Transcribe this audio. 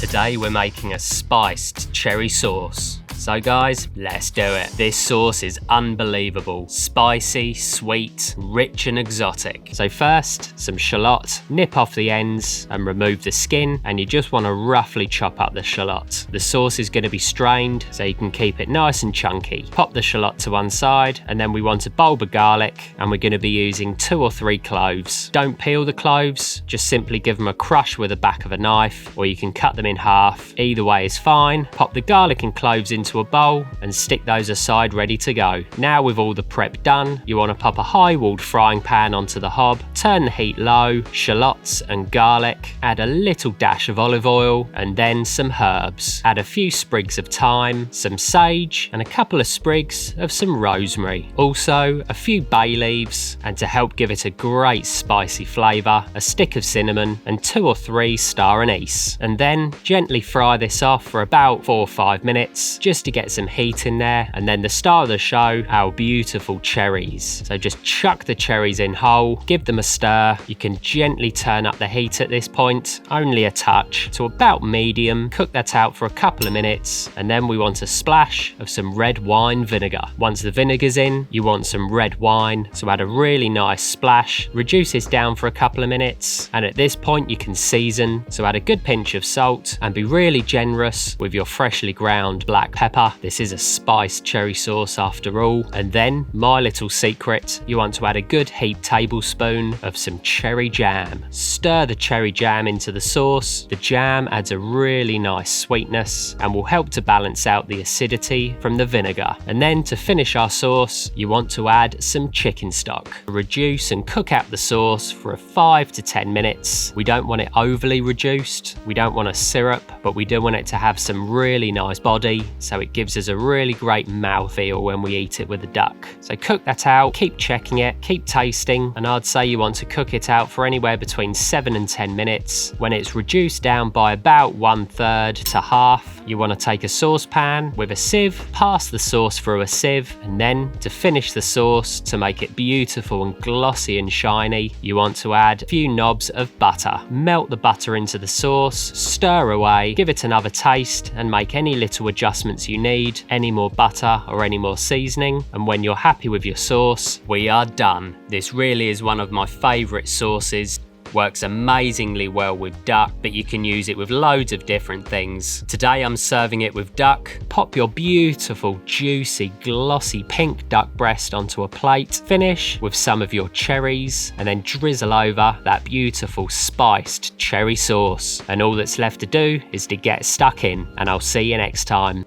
Today we're making a spiced cherry sauce. So guys, let's do it. This sauce is unbelievable. Spicy, sweet, rich and exotic. So first, some shallot. Nip off the ends and remove the skin, and you just want to roughly chop up the shallot. The sauce is going to be strained so you can keep it nice and chunky. Pop the shallot to one side, and then we want a bulb of garlic, and we're going to be using 2 or 3 cloves. Don't peel the cloves, just simply give them a crush with the back of a knife, or you can cut them in half. Either way is fine. Pop the garlic and cloves into a bowl and stick those aside ready to go. Now with all the prep done, you want to pop a high-walled frying pan onto the hob, turn the heat low, shallots and garlic, add a little dash of olive oil and then some herbs. Add a few sprigs of thyme, some sage and a couple of sprigs of some rosemary. Also a few bay leaves, and to help give it a great spicy flavour, a stick of cinnamon and 2 or 3 star anise. And then gently fry this off for about 4 or 5 minutes just to get some heat in there. And then the star of the show, our beautiful cherries. So just chuck the cherries in whole, give them a stir. You can gently turn up the heat at this point, only a touch, to about medium. Cook that out for a couple of minutes, and then we want a splash of some red wine vinegar. Once the vinegar's in, you want some red wine, so add a really nice splash. Reduce this down for a couple of minutes, and at this point you can season, so add a good pinch of salt and be really generous with your freshly ground black pepper. This is a spiced cherry sauce after all. And then, my little secret, you want to add a good heaped tablespoon of some cherry jam. Stir the cherry jam into the sauce. The jam adds a really nice sweetness and will help to balance out the acidity from the vinegar. And then to finish our sauce, you want to add some chicken stock. Reduce and cook out the sauce for 5 to 10 minutes. We don't want it overly reduced. We don't want a syrup, but we do want it to have some really nice body, so it gives us a really great mouthfeel when we eat it with the duck. So cook that out, keep checking it, keep tasting, and I'd say you want to cook it out for anywhere between 7 and 10 minutes. When it's reduced down by about 1/3 to half, you want to take a saucepan with a sieve, pass the sauce through a sieve, and then to finish the sauce, to make it beautiful and glossy and shiny, you want to add a few knobs of butter. Melt the butter into the sauce, stir away, give it another taste, and make any little adjustments you need, any more butter or any more seasoning. And when you're happy with your sauce, we are done. This really is one of my favourite sauces. Works amazingly well with duck, but you can use it with loads of different things. Today I'm serving it with duck. Pop your beautiful, juicy, glossy pink duck breast onto a plate. Finish with some of your cherries and then drizzle over that beautiful spiced cherry sauce. And all that's left to do is to get stuck in, and I'll see you next time.